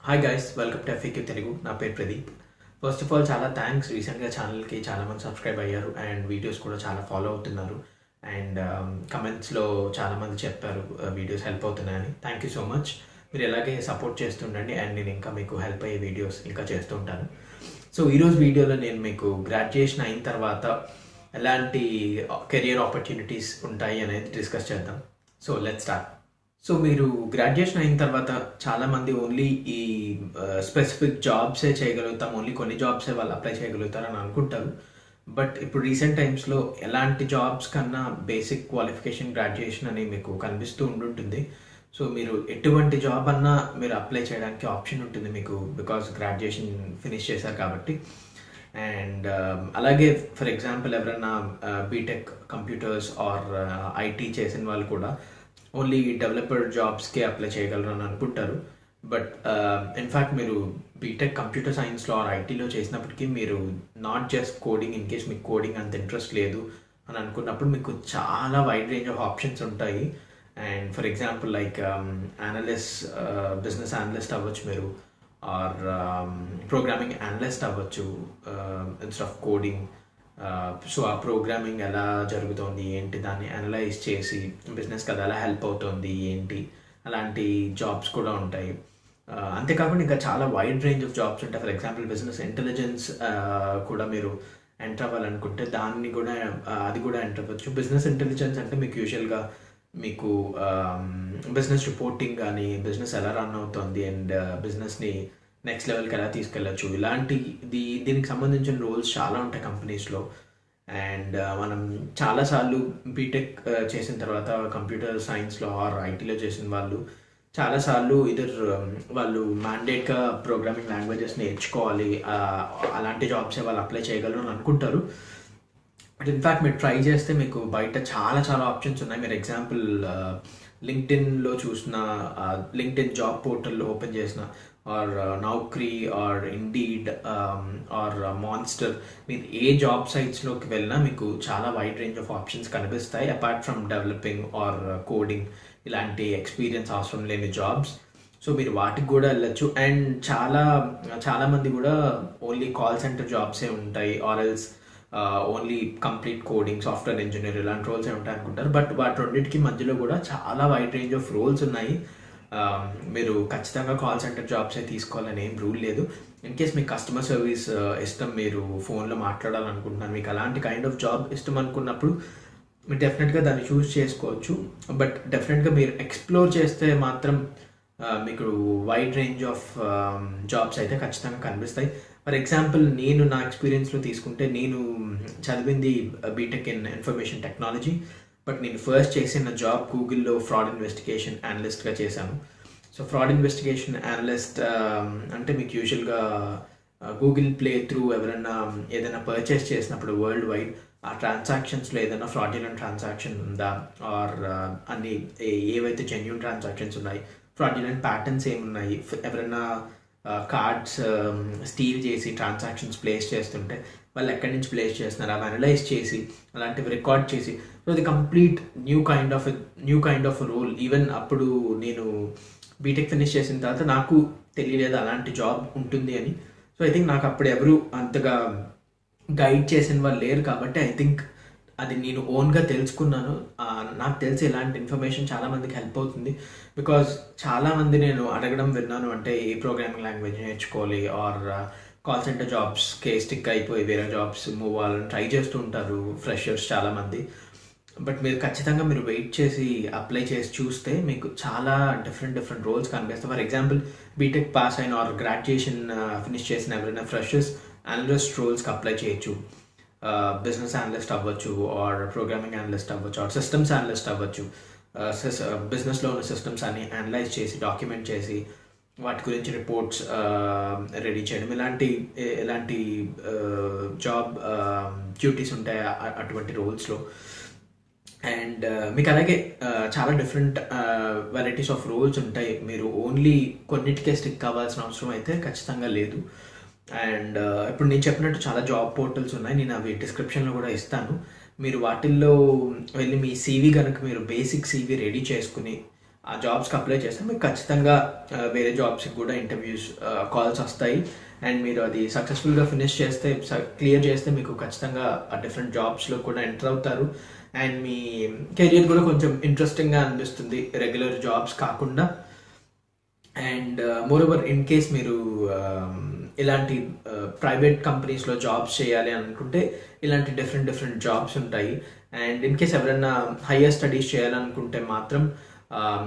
Hi guys, welcome to FAQ Telugu. నా పేరు Pradeep. First of all చాలా థ్యాంక్స్. రీసెంట్గా ఛానల్కి చాలామంది సబ్స్క్రైబ్ అయ్యారు అండ్ వీడియోస్ కూడా చాలా ఫాలో అవుతున్నారు. అండ్ కమెంట్స్లో చాలామంది చెప్పారు వీడియోస్ హెల్ప్ అవుతున్నాయని. Thank you so much. మీరు ఎలాగే సపోర్ట్ చేస్తుండండి అండ్ నేను ఇంకా మీకు హెల్ప్ అయ్యే వీడియోస్ ఇంకా చేస్తూ ఉంటాను. సో ఈరోజు వీడియోలో నేను మీకు గ్రాడ్యుయేషన్ అయిన తర్వాత ఎలాంటి కెరియర్ ఆపర్చునిటీస్ ఉంటాయి అనేది డిస్కస్ చేద్దాం. So let's start. సో మీరు గ్రాడ్యుయేషన్ అయిన తర్వాత చాలామంది ఓన్లీ ఈ స్పెసిఫిక్ జాబ్సే చేయగలుగుతాం, ఓన్లీ కొన్ని జాబ్సే వాళ్ళు అప్లై చేయగలుగుతారు అని అనుకుంటారు. బట్ ఇప్పుడు రీసెంట్ టైమ్స్లో ఎలాంటి జాబ్స్ కన్నా బేసిక్ క్వాలిఫికేషన్ గ్రాడ్యుయేషన్ అని మీకు కనిపిస్తూ ఉండుంటుంది. సో మీరు ఎటువంటి జాబ్ అన్నా మీరు అప్లై చేయడానికి ఆప్షన్ ఉంటుంది మీకు, బికాస్ గ్రాడ్యుయేషన్ ఫినిష్ చేశారు కాబట్టి. అండ్ అలాగే ఫర్ ఎగ్జాంపుల్ ఎవరైనా బీటెక్ కంప్యూటర్స్ ఆర్ ఐటీ చేసిన వాళ్ళు కూడా ఓన్లీ డెవలపర్ జాబ్స్కే అప్లై చేయగలరు అని అనుకుంటారు. బట్ ఇన్ఫ్యాక్ట్ మీరు బీటెక్ కంప్యూటర్ సైన్స్లో ఆర్ ఐటీలో చేసినప్పటికీ మీరు not just coding, in case మీకు కోడింగ్ అంత ఇంట్రెస్ట్ లేదు అని అనుకున్నప్పుడు మీకు చాలా వైడ్ రేంజ్ ఆఫ్ ఆప్షన్స్ ఉంటాయి. And for example like analyst, business analyst అవ్వచ్చు మీరు, ఆర్ ప్రోగ్రామింగ్ అనలిస్ట్ అవ్వచ్చు ఇన్స్టెడ్ ఆఫ్ కోడింగ్. సో ఆ ప్రోగ్రామింగ్ ఎలా జరుగుతుంది ఏంటి, దాన్ని అనలైజ్ చేసి బిజినెస్కి అది ఎలా హెల్ప్ అవుతుంది ఏంటి, అలాంటి జాబ్స్ కూడా ఉంటాయి. అంతేకాకుండా ఇంకా చాలా వైడ్ రేంజ్ ఆఫ్ జాబ్స్ ఉంటాయి. ఫర్ ఎగ్జాంపుల్ బిజినెస్ ఇంటెలిజెన్స్ కూడా మీరు ఎంటర్ అవ్వాలనుకుంటే దాన్ని కూడా అది కూడా ఎంటర్ అవ్వచ్చు. బిజినెస్ ఇంటెలిజెన్స్ అంటే మీకు యూజువల్గా మీకు బిజినెస్ రిపోర్టింగ్ కానీ, బిజినెస్ ఎలా రన్ అవుతుంది అండ్ బిజినెస్ని నెక్స్ట్ లెవెల్కి ఎలా తీసుకెళ్ళచ్చు, ఇలాంటి దీనికి సంబంధించిన రోల్స్ చాలా ఉంటాయి కంపెనీస్లో. అండ్ మనం చాలాసార్లు బీటెక్ చేసిన తర్వాత కంప్యూటర్ సైన్స్లో ఆర్ ఐటీలో చేసిన వాళ్ళు చాలాసార్లు వాళ్ళు మ్యాండేట్గా ప్రోగ్రామింగ్ లాంగ్వేజెస్ నేర్చుకోవాలి, అలాంటి జాబ్సే వాళ్ళు అప్లై చేయగలరు అని అనుకుంటారు. బట్ ఇన్ఫ్యాక్ట్ మీరు ట్రై చేస్తే మీకు బయట చాలా చాలా ఆప్షన్స్ ఉన్నాయి. మీరు ఎగ్జాంపుల్ లింక్డ్ఇన్లో చూసిన, లింక్డ్ఇన్ జాబ్ పోర్టల్లో ఓపెన్ చేసిన, or Naukri or Indeed or Monster, మీరు ఏ జాబ్ సైట్స్లోకి వెళ్ళినా మీకు చాలా వైడ్ రేంజ్ ఆఫ్ ఆప్షన్స్ కనిపిస్తాయి. Apart from developing or coding, ఇలాంటి ఎక్స్పీరియన్స్ అవసరం లేని జాబ్స్. సో మీరు వాటికి కూడా వెళ్ళచ్చు. అండ్ చాలామంది కూడా ఓన్లీ కాల్ సెంటర్ జాబ్సే ఉంటాయి, or else only complete coding, software engineer, ఇలాంటి రోల్స్ ఏ ఉంటాయి అనుకుంటారు. బట్ వాటి రెండింటికి మధ్యలో కూడా చాలా వైడ్ రేంజ్ ఆఫ్ రోల్స్ ఉన్నాయి. మీరు ఖచ్చితంగా కాల్ సెంటర్ జాబ్సే తీసుకోవాలని ఏం రూల్ లేదు. ఇన్ కేస్ మీకు కస్టమర్ సర్వీస్ ఇష్టం, మీరు ఫోన్లో మాట్లాడాలనుకుంటున్నారు, మీకు అలాంటి కైండ్ ఆఫ్ జాబ్ ఇష్టం అనుకున్నప్పుడు మీరు డెఫినెట్గా దాన్ని చూస్ చేసుకోవచ్చు. బట్ డెఫినెట్గా మీరు ఎక్స్ప్లోర్ చేస్తే మాత్రం మీకు వైడ్ రేంజ్ ఆఫ్ జాబ్స్ అయితే ఖచ్చితంగా కనిపిస్తాయి. ఫర్ ఎగ్జాంపుల్ నేను నా ఎక్స్పీరియన్స్లో తీసుకుంటే, నేను చదివింది B Tech in information technology. But నేను ఫస్ట్ చేసిన జాబ్ గూగుల్లో ఫ్రాడ్ ఇన్వెస్టిగేషన్ అనలిస్ట్గా చేశాను. సో ఫ్రాడ్ ఇన్వెస్టిగేషన్ అనలిస్ట్ అంటే మీకు యూజువల్గా గూగుల్ ప్లే త్రూ ఎవరైనా ఏదైనా పర్చేస్ చేసినప్పుడు వరల్డ్ వైడ్ ఆ ట్రాన్సాక్షన్స్లో ఏదైనా ఫ్రాడ్యులెంట్ ట్రాన్సాక్షన్ ఉందా, ఆర్ అన్ని ఏవైతే జెన్యూన్ ట్రాన్సాక్షన్స్ ఉన్నాయి, ఫ్రాడ్యులెంట్ ప్యాటర్న్స్ ఏమున్నాయి, ఎవరైనా కార్డ్స్ స్టీల్ చేసి ట్రాన్సాక్షన్స్ ప్లేస్ చేస్తుంటే వాళ్ళు ఎక్కడి నుంచి ప్లేస్ చేస్తున్నారు అవి అనలైజ్ చేసి అలాంటివి రికార్డ్ చేసి. సో అది complete new kind of role. Even అప్పుడు నేను బీటెక్ ఫినిష్ చేసిన తర్వాత నాకు తెలియలేదు అలాంటి జాబ్ ఉంటుంది అని. సో ఐ థింక్ నాకు అప్పుడు ఎవరు అంతగా గైడ్ చేసిన వాళ్ళు లేరు కాబట్టి ఐ థింక్ అది నేను ఓన్గా తెలుసుకున్నాను. నాకు తెలిసి ఇలాంటి ఇన్ఫర్మేషన్ చాలామందికి హెల్ప్ అవుతుంది. బికాజ్ చాలామంది నేను అడగడం విన్నాను, అంటే ఏ ప్రోగ్రామింగ్ లాంగ్వేజ్ నేర్చుకోవాలి, ఆర్ కాల్ సెంటర్ జాబ్స్కి స్టిక్ అయిపోయి వేరే జాబ్స్ మూవ్ అవ్వాలని ట్రై చేస్తూ ఉంటారు ఫ్రెషర్స్ చాలామంది. బట్ మీరు ఖచ్చితంగా మీరు వెయిట్ చేసి అప్లై చేసి చూస్తే మీకు చాలా డిఫరెంట్ రోల్స్ కనిపిస్తాయి. ఫర్ ఎగ్జాంపుల్ బీటెక్ పాస్ అయిన ఆర్ గ్రాడ్యుయేషన్ ఫినిష్ చేసిన ఎవరైనా ఫ్రెషర్స్ అనలిస్ట్ రోల్స్కి అప్లై చేయొచ్చు. బిజినెస్ అనలిస్ట్ అవ్వచ్చు, ఆర్ ప్రోగ్రామింగ్ అనలిస్ట్ అవ్వచ్చు, ఆర్ సిస్టమ్స్ అనలిస్ట్ అవ్వచ్చు. బిజినెస్లో ఉన్న సిస్టమ్స్ అన్ని అనలైజ్ చేసి డాక్యుమెంట్ చేసి వాటి గురించి రిపోర్ట్స్ రెడీ చేయడం, ఇలాంటి జాబ్ డ్యూటీస్ ఉంటాయి అటువంటి రోల్స్లో. అండ్ మీకు అలాగే చాలా డిఫరెంట్ వెరైటీస్ ఆఫ్ రోల్స్ ఉంటాయి. మీరు ఓన్లీ కొన్నిటికే స్టిక్ కావాల్సిన అవసరం అయితే ఖచ్చితంగా లేదు. అండ్ ఇప్పుడు నేను చెప్పినట్టు చాలా జాబ్ పోర్టల్స్ ఉన్నాయి, నేను అవి డిస్క్రిప్షన్లో కూడా ఇస్తాను. మీరు వాటిల్లో వెళ్ళి మీ సీవీ కనుక మీరు బేసిక్ సీవీ రెడీ చేసుకుని ఆ జాబ్స్కి అప్లై చేస్తే మీకు ఖచ్చితంగా వేరే జాబ్స్కి కూడా ఇంటర్వ్యూస్ కాల్స్ వస్తాయి. అండ్ మీరు అది సక్సెస్ఫుల్గా ఫినిష్ చేస్తే, క్లియర్ చేస్తే మీకు ఖచ్చితంగా డిఫరెంట్ జాబ్స్లో కూడా ఎంటర్ అవుతారు. అండ్ మీ కెరియర్ కూడా కొంచెం ఇంట్రెస్టింగ్గా అనిపిస్తుంది రెగ్యులర్ జాబ్స్ కాకుండా. అండ్ మోరోవర్ ఇన్ కేస్ మీరు ఇలాంటి ప్రైవేట్ కంపెనీస్లో జాబ్స్ చేయాలి అనుకుంటే ఇలాంటి డిఫరెంట్ జాబ్స్ ఉంటాయి. అండ్ ఇన్ కేస్ ఎవరైనా హయ్యర్ స్టడీస్ చేయాలనుకుంటే మాత్రం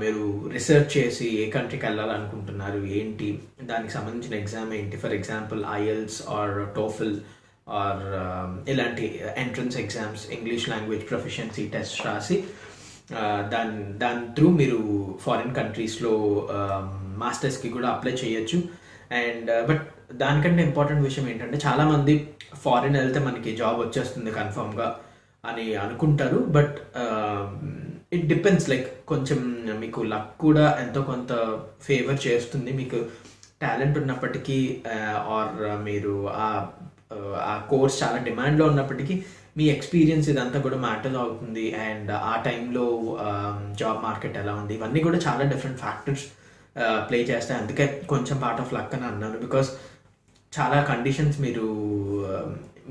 మీరు రీసెర్చ్ చేసి ఏ కంట్రీకి వెళ్ళాలనుకుంటున్నారు ఏంటి, దానికి సంబంధించిన ఎగ్జామ్ ఏంటి, for example IELTS or TOEFL or ఇలాంటి entrance exams, English language proficiency test రాసి దాని త్రూ మీరు ఫారిన్ కంట్రీస్లో మాస్టర్స్కి కూడా అప్లై చేయొచ్చు. అండ్ బట్ దానికంటే ఇంపార్టెంట్ విషయం ఏంటంటే చాలామంది ఫారిన్ వెళ్తే మనకి జాబ్ వచ్చేస్తుంది కన్ఫర్మ్గా అని అనుకుంటారు. బట్ ఇట్ డిపెండ్స్, లైక్ కొంచెం మీకు లక్ కూడా ఎంతో కొంత ఫేవర్ చేస్తుంది. మీకు టాలెంట్ ఉన్నప్పటికీ ఆర్ మీరు ఆ కోర్స్ చాలా డిమాండ్లో ఉన్నప్పటికీ మీ ఎక్స్పీరియన్స్ ఇదంతా కూడా మ్యాటర్ అవుతుంది. అండ్ ఆ టైంలో జాబ్ మార్కెట్ ఎలా ఉంది, ఇవన్నీ కూడా చాలా డిఫరెంట్ ఫ్యాక్టర్స్ ప్లే చేస్తాయి. అందుకే కొంచెం పార్ట్ ఆఫ్ లక్ అని అన్నాను. బికాస్ చాలా కండిషన్స్ మీరు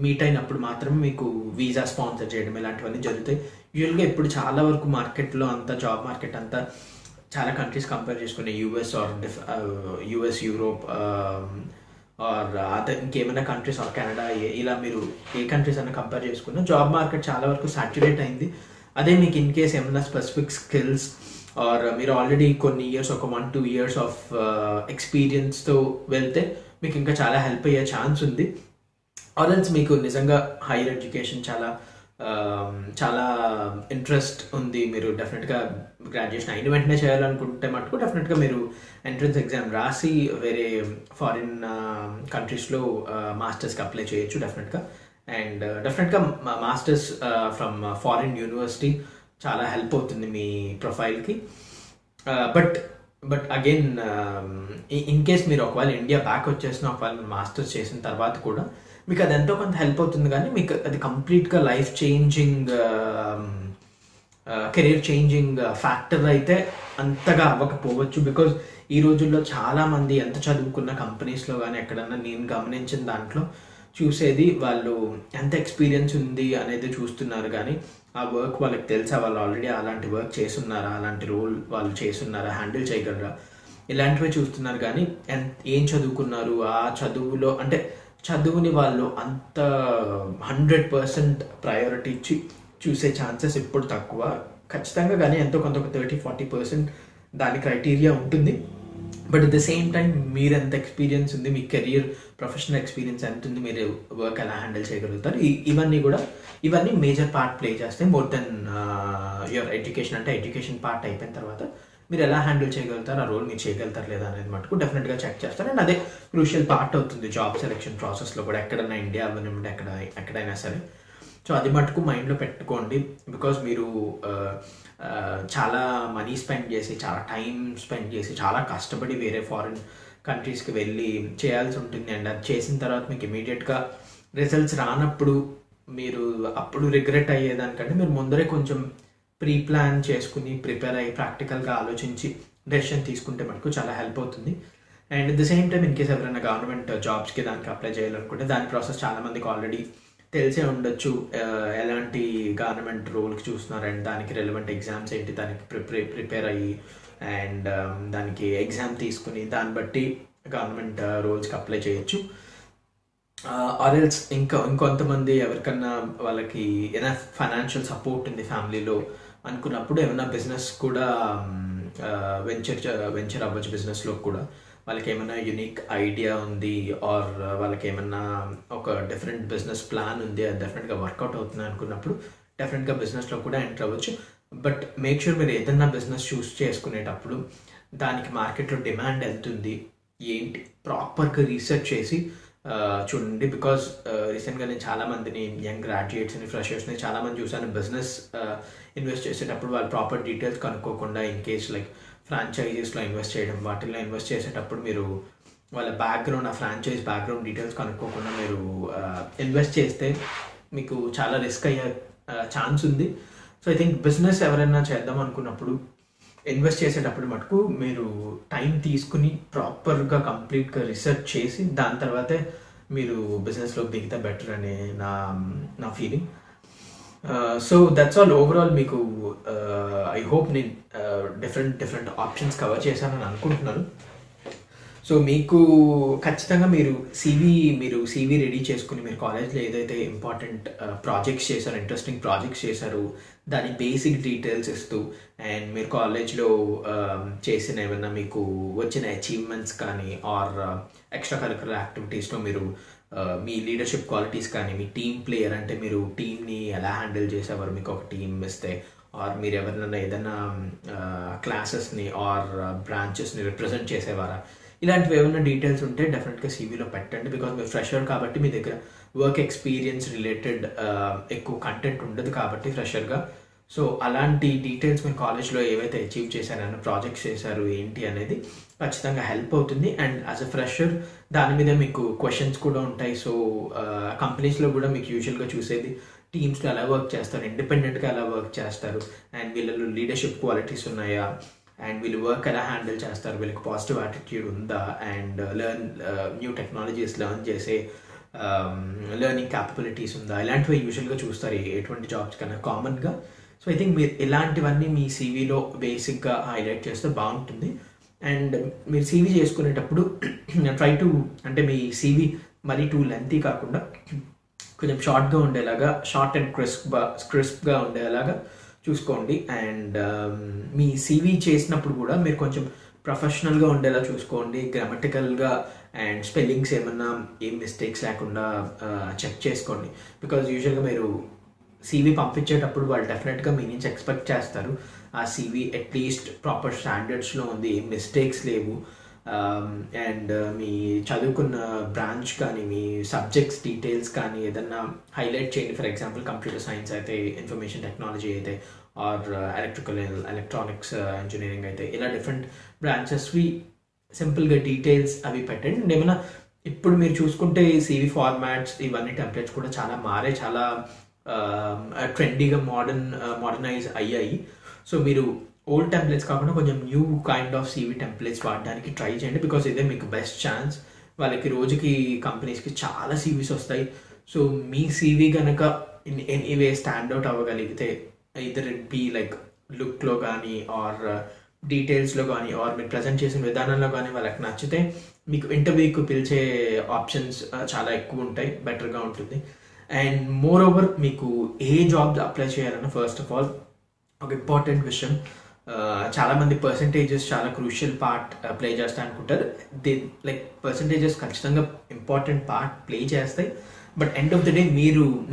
మీట్ అయినప్పుడు మాత్రమే మీకు వీసా స్పాన్సర్ చేయడం ఇలాంటివన్నీ జరుగుతాయి. యూజువల్గా ఇప్పుడు చాలా వరకు మార్కెట్లో అంతా జాబ్ మార్కెట్ అంతా చాలా కంట్రీస్ కంపేర్ చేసుకునే US or US, Europe or other ఇంకేమైనా కంట్రీస్ ఆర్ కెనడా, ఇలా మీరు ఏ కంట్రీస్ అయినా కంపేర్ చేసుకున్నా జాబ్ మార్కెట్ చాలా వరకు సాచ్యురేట్ అయింది. అదే మీకు ఇన్ కేస్ ఏమైనా స్పెసిఫిక్ స్కిల్స్ ఆర్ మీరు ఆల్రెడీ కొన్ని ఇయర్స్, ఒక 1-2 years ఆఫ్ ఎక్స్పీరియన్స్తో వెళ్తే మీకు ఇంకా చాలా హెల్ప్ అయ్యే ఛాన్స్ ఉంది. ఆర్ఎల్స్ మీకు నిజంగా హైయర్ ఎడ్యుకేషన్ చాలా ఇంట్రెస్ట్ ఉంది, మీరు డెఫినెట్గా గ్రాడ్యుయేషన్ అయిన వెంటనే చేయాలనుకుంటే మటుకు డెఫినెట్గా మీరు ఎంట్రన్స్ ఎగ్జామ్ రాసి వేరే ఫారిన్ కంట్రీస్లో మాస్టర్స్కి అప్లై చేయొచ్చు డెఫినెట్గా. అండ్ డెఫినెట్గా మాస్టర్స్ ఫ్రమ్ ఫారిన్ యూనివర్సిటీ చాలా హెల్ప్ అవుతుంది మీ ప్రొఫైల్కి. బట్ అగైన్ ఇన్ కేస్ మీరు ఒకవేళ ఇండియా బ్యాక్ వచ్చేసిన, ఒకవేళ మాస్టర్స్ చేసిన తర్వాత కూడా మీకు అది ఎంతో కొంత హెల్ప్ అవుతుంది. కానీ మీకు అది కంప్లీట్గా life changing, career changing factor అయితే అంతగా అవ్వకపోవచ్చు. బికాజ్ ఈ రోజుల్లో చాలామంది ఎంత చదువుకున్న కంపెనీస్లో కానీ ఎక్కడన్నా నేను గమనించిన దాంట్లో చూసేది వాళ్ళు ఎంత ఎక్స్పీరియన్స్ ఉంది అనేది చూస్తున్నారు. కానీ ఆ వర్క్ వాళ్ళకి తెలుసా, వాళ్ళు ఆల్రెడీ అలాంటి వర్క్ చేస్తున్నారా, అలాంటి రోల్ వాళ్ళు చేస్తున్నారా, హ్యాండిల్ చేయగలరా, ఇలాంటివే చూస్తున్నారు. కానీ ఏం చదువుకున్నారు, ఆ చదువులో అంటే చదువుని వాళ్ళు అంత 100% ప్రయారిటీ ఇచ్చి చూసే ఛాన్సెస్ ఇప్పుడు తక్కువ ఖచ్చితంగా. కానీ ఎంతో కొంత ఒక 30-40% దాని క్రైటీరియా ఉంటుంది. But at the same time మీరు ఎంత ఎక్స్పీరియన్స్ ఉంది, మీ కెరియర్ ప్రొఫెషనల్ ఎక్స్పీరియన్స్ ఎంత ఉంది, మీరు వర్క్ ఎలా హ్యాండిల్ చేయగలుగుతారు, ఇవన్నీ మేజర్ పార్ట్ ప్లే చేస్తాయి మోర్ దెన్ యువర్ ఎడ్యుకేషన్. అంటే ఎడ్యుకేషన్ పార్ట్ అయిపోయిన తర్వాత మీరు ఎలా హ్యాండిల్ చేయగలుగుతారు, ఆ రోల్ మీరు చేయగలుగుతారు లేదా అనేది మటుకు డెఫినెట్గా చెక్ చేస్తారు. అండ్ అదే క్రూషియల్ పార్ట్ అవుతుంది జాబ్ సెలెక్షన్ ప్రాసెస్లో కూడా, ఎక్కడైనా ఇండియా అవ్వనివ్వండి ఎక్కడైనా సరే. సో అది మటుకు మైండ్లో పెట్టుకోండి. బికాజ్ మీరు చాలా మనీ స్పెండ్ చేసి, చాలా టైం స్పెండ్ చేసి, చాలా కష్టపడి వేరే ఫారిన్ కంట్రీస్కి వెళ్ళి చేయాల్సి ఉంటుంది. అండ్ అది చేసిన తర్వాత మీకు ఇమీడియట్గా రిజల్ట్స్ రానప్పుడు మీరు అప్పుడు రిగ్రెట్ అయ్యేదానికంటే మీరు ముందరే కొంచెం ప్రీ ప్లాన్ చేసుకుని ప్రిపేర్ అయ్యి ప్రాక్టికల్గా ఆలోచించి డెసిషన్ తీసుకుంటే మనకు చాలా హెల్ప్ అవుతుంది. And at the same time in case ఎవరైనా గవర్నమెంట్ జాబ్స్కి దానికి అప్లై చేయాలనుకుంటే దాని ప్రాసెస్ చాలామందికి ఆల్రెడీ తెలిసే ఉండొచ్చు. ఎలాంటి గవర్నమెంట్ రోల్కి చూస్తున్నారు అండ్ దానికి రెలవెంట్ ఎగ్జామ్స్ ఏంటి, దానికి ప్రిపేర్ అయ్యి అండ్ దానికి ఎగ్జామ్ తీసుకుని దాన్ని బట్టి గవర్నమెంట్ రోల్స్కి అప్లై చేయొచ్చు. ఆర్ఎల్స్ ఇంకొంతమంది ఎవరికన్నా వాళ్ళకి ఏదైనా ఫైనాన్షియల్ సపోర్ట్ ఉంది ఫ్యామిలీలో అనుకున్నప్పుడు ఏమైనా బిజినెస్ కూడా వెంచర్ అవ్వచ్చు. బిజినెస్లో కూడా వాళ్ళకి ఏమైనా యూనిక్ ఐడియా ఉంది ఆర్ వాళ్ళకి ఏమైనా ఒక డిఫరెంట్ బిజినెస్ ప్లాన్ ఉంది, అది డెఫినెట్గా వర్కౌట్ అవుతుంది అనుకున్నప్పుడు డెఫినెట్గా బిజినెస్లో కూడా ఎంటర్ అవ్వచ్చు. బట్ మేక్ షూర్ మీరు ఏదైనా బిజినెస్ చూస్ చేసుకునేటప్పుడు దానికి మార్కెట్లో డిమాండ్ ఎంత ఉంది ఏంటి ప్రాపర్గా రీసెర్చ్ చేసి చూడండి. బికాజ్ రీసెంట్గా నేను చాలామందిని యంగ్ గ్రాడ్యుయేట్స్ని, ఫ్రెషర్స్ని చాలామంది చూసాను బిజినెస్ ఇన్వెస్ట్ చేసేటప్పుడు వాళ్ళు ప్రాపర్ డీటెయిల్స్ కనుక్కోకుండా ఇన్ కేస్ లైక్ ఫ్రాంచైజీస్లో ఇన్వెస్ట్ చేయడం, వాటిల్లో ఇన్వెస్ట్ చేసేటప్పుడు మీరు వాళ్ళ బ్యాక్గ్రౌండ్, ఆ ఫ్రాంచైజ్ బ్యాక్గ్రౌండ్ డీటెయిల్స్ కనుక్కోకుండా మీరు ఇన్వెస్ట్ చేస్తే మీకు చాలా రిస్క్ అయ్యే ఛాన్స్ ఉంది. సో ఐ థింక్ బిజినెస్ ఎవరైనా చేద్దాం అనుకున్నప్పుడు ఇన్వెస్ట్ చేసేటప్పుడు మటుకు మీరు టైం తీసుకుని ప్రాపర్గా కంప్లీట్గా రీసెర్చ్ చేసి దాని తర్వాతే మీరు బిజినెస్లోకి దిగితే బెటర్ అనే నా feeling. So that's all. Overall మీకు ఐ హోప్ నేను డిఫరెంట్ ఆప్షన్స్ కవర్ చేశానని అనుకుంటున్నాను. సో మీకు ఖచ్చితంగా మీరు సీవీ రెడీ చేసుకుని మీరు కాలేజ్లో ఏదైతే ఇంపార్టెంట్ ప్రాజెక్ట్స్ చేశారో, ఇంట్రెస్టింగ్ ప్రాజెక్ట్స్ చేశారో దాని బేసిక్ డీటెయిల్స్ ఇస్తూ, అండ్ మీరు కాలేజ్లో చేసిన ఏమైనా మీకు వచ్చిన అచీవ్మెంట్స్ కానీ ఆర్ ఎక్స్ట్రా కరికులర్ యాక్టివిటీస్లో మీరు మీ లీడర్షిప్ క్వాలిటీస్ కానీ, మీ టీమ్ ప్లేయర్ అంటే మీరు టీమ్ని ఎలా హ్యాండిల్ చేసేవారు, మీకు ఒక టీమ్ ఇస్తే, ఆర్ మీరు ఎవరినైనా ఏదైనా క్లాసెస్ని ఆర్ బ్రాంచెస్ని రిప్రజెంట్ చేసేవారా, ఇలాంటివి ఏమైనా డీటెయిల్స్ ఉంటే డెఫినెట్గా సీవీలో పెట్టండి. బికాజ్ మీరు ఫ్రెషర్ కాబట్టి మీ దగ్గర వర్క్ ఎక్స్పీరియన్స్ రిలేటెడ్ ఎక్కువ కంటెంట్ ఉండదు కాబట్టి ఫ్రెషర్గా. సో అలాంటి డీటెయిల్స్ మీరు కాలేజ్లో ఏవైతే అచీవ్ చేశారని, ప్రాజెక్ట్స్ చేశారు ఏంటి అనేది ఖచ్చితంగా హెల్ప్ అవుతుంది. అండ్ యాజ్ అ ఫ్రెషర్ దాని మీద మీకు క్వశ్చన్స్ కూడా ఉంటాయి. సో కంపెనీస్లో కూడా మీకు యూజువల్గా చూసేది టీమ్స్లో ఎలా వర్క్ చేస్తారు, ఇండిపెండెంట్గా ఎలా వర్క్ చేస్తారు, అండ్ వీళ్ళలో లీడర్షిప్ క్వాలిటీస్ ఉన్నాయా, అండ్ వీళ్ళు వర్క్ ఎలా హ్యాండిల్ చేస్తారు, వీళ్ళకి పాజిటివ్ యాటిట్యూడ్ ఉందా, అండ్ న్యూ టెక్నాలజీస్ లెర్న్ చేసే లెర్నింగ్ క్యాపబిలిటీస్ ఉందా, ఇలాంటివి యూజువల్గా చూస్తారు ఎటువంటి జాబ్స్ కన్నా కామన్గా. సో ఐ థింక్ మీరు ఇలాంటివన్నీ మీ సీవీలో బేసిక్గా హైలైట్ చేస్తే బాగుంటుంది. అండ్ మీరు సీవీ చేసుకునేటప్పుడు ట్రై టు, అంటే మీ సీవీ మరీ టూ లెంతీ కాకుండా కొంచెం షార్ట్గా ఉండేలాగా, షార్ట్ అండ్ క్రిస్ప్గా ఉండేలాగా చూసుకోండి. అండ్ మీ సీవీ చేసినప్పుడు కూడా మీరు కొంచెం ప్రొఫెషనల్గా ఉండేలా చూసుకోండి. గ్రామటికల్గా అండ్ స్పెల్లింగ్స్ ఏమన్నా ఏం మిస్టేక్స్ లేకుండా చెక్ చేసుకోండి. బికాజ్ యూజువల్గా మీరు సీవీ పంపించేటప్పుడు వాళ్ళు డెఫినెట్గా మీ నుంచి ఎక్స్పెక్ట్ చేస్తారు ఆ సీవీ అట్లీస్ట్ ప్రాపర్ స్టాండర్డ్స్లో ఉంది, ఏం మిస్టేక్స్ లేవు, అండ్ మీ చదువుకున్న బ్రాంచ్ కానీ, మీ సబ్జెక్ట్స్ డీటెయిల్స్ కానీ ఏదన్నా హైలైట్ చేయండి. ఫర్ ఎగ్జాంపుల్ కంప్యూటర్ సైన్స్ అయితే, ఇన్ఫర్మేషన్ టెక్నాలజీ అయితే, ఆర్ ఎలక్ట్రానిక్స్ ఇంజనీరింగ్ అయితే, ఇలా డిఫరెంట్ బ్రాంచెస్వి సింపుల్గా డీటెయిల్స్ అవి పెట్టండి. అండ్ ఏమైనా ఇప్పుడు మీరు చూసుకుంటే సీవీ ఫార్మాట్స్ ఇవన్నీ టెంప్లెట్స్ కూడా చాలా మారాయి, చాలా ట్రెండీగా మోడర్నైజ్ అయ్యాయి. సో మీరు ఓల్డ్ టెంప్లెట్స్ కాకుండా కొంచెం new kind of CV templates వాడడానికి ట్రై చేయండి. బికాస్ ఇదే మీకు బెస్ట్ ఛాన్స్. వాళ్ళకి రోజుకి కంపెనీస్కి చాలా సీవీస్ వస్తాయి. సో మీ సీవీ కనుక ఇన్ ఎనీవే స్టాండ్అవుట్ అవ్వగలిగితే, ఇదర్ ఇట్ బీ లైక్ లుక్లో కానీ ఆర్ డీటెయిల్స్లో కానీ ఆర్ మీరు ప్రజెంట్ చేసిన విధానంలో కానీ వాళ్ళకి నచ్చితే మీకు ఇంటర్వ్యూకి పిలిచే ఆప్షన్స్ చాలా ఎక్కువ ఉంటాయి, బెటర్గా ఉంటుంది. అండ్ మోర్ ఓవర్ మీకు ఏ జాబ్స్ అప్లై చేయాలన్నా ఫస్ట్ ఆఫ్ ఆల్ ఒక ఇంపార్టెంట్ విషయం, చాలామంది పర్సంటేజెస్ చాలా క్రూషియల్ పార్ట్ ప్లే చేస్తాయి అనుకుంటారు. లైక్ పర్సంటేజెస్ ఖచ్చితంగా ఇంపార్టెంట్ పార్ట్ ప్లే చేస్తాయి. But end of the day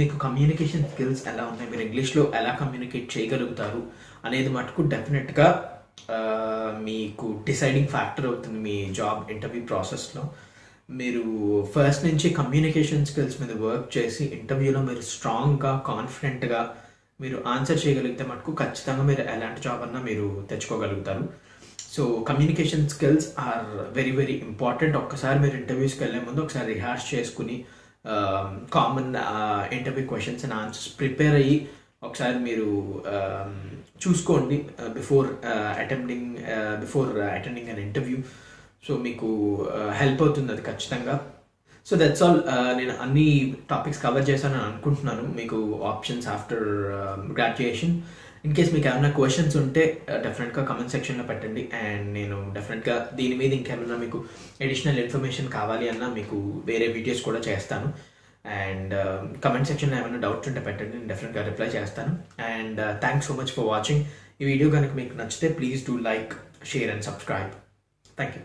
మీకు కమ్యూనికేషన్ స్కిల్స్ ఎలా ఉన్నాయి, మీరు ఇంగ్లీష్లో ఎలా కమ్యూనికేట్ చేయగలుగుతారు అనేది మటుకు డెఫినెట్గా మీకు డిసైడింగ్ ఫ్యాక్టర్ అవుతుంది మీ జాబ్ ఇంటర్వ్యూ ప్రాసెస్లో. మీరు ఫస్ట్ నుంచి కమ్యూనికేషన్ స్కిల్స్ మీద వర్క్ చేసి ఇంటర్వ్యూలో మీరు స్ట్రాంగ్గా, కాన్ఫిడెంట్గా మీరు ఆన్సర్ చేయగలిగితే మటుకు ఖచ్చితంగా మీరు ఎలాంటి జాబ్ అన్నా మీరు తెచ్చుకోగలుగుతారు. So communication skills are very very important. ఒక్కసారి మీరు ఇంటర్వ్యూస్కి వెళ్ళే ముందు ఒకసారి రిహార్స్ చేసుకుని common interview questions and answers prepare అయ్యి ఒకసారి మీరు చూసుకోండి before attending an interview. So మీకు హెల్ప్ అవుతుంది అది ఖచ్చితంగా. So that's all. నేను అన్ని టాపిక్స్ కవర్ చేశాను అనుకుంటున్నాను. మీకు options after graduation, in case మీకు ఏమైనా క్వశ్చన్స్ ఉంటే డెఫినెట్గా కమెంట్ సెక్షన్లో పెట్టండి. అండ్ నేను డెఫినెట్గా దీని మీద ఇంకేమైనా మీకు అడిషనల్ ఇన్ఫర్మేషన్ కావాలి అన్నా మీకు వేరే వీడియోస్ కూడా చేస్తాను. అండ్ కమెంట్ సెక్షన్లో ఏమైనా డౌట్స్ ఉంటే పెట్టండి, నేను డెఫినెట్గా రిప్లై చేస్తాను. And thanks so much for watching. ఈ వీడియో కనుక మీకు నచ్చితే please do like, share and subscribe. Thank you.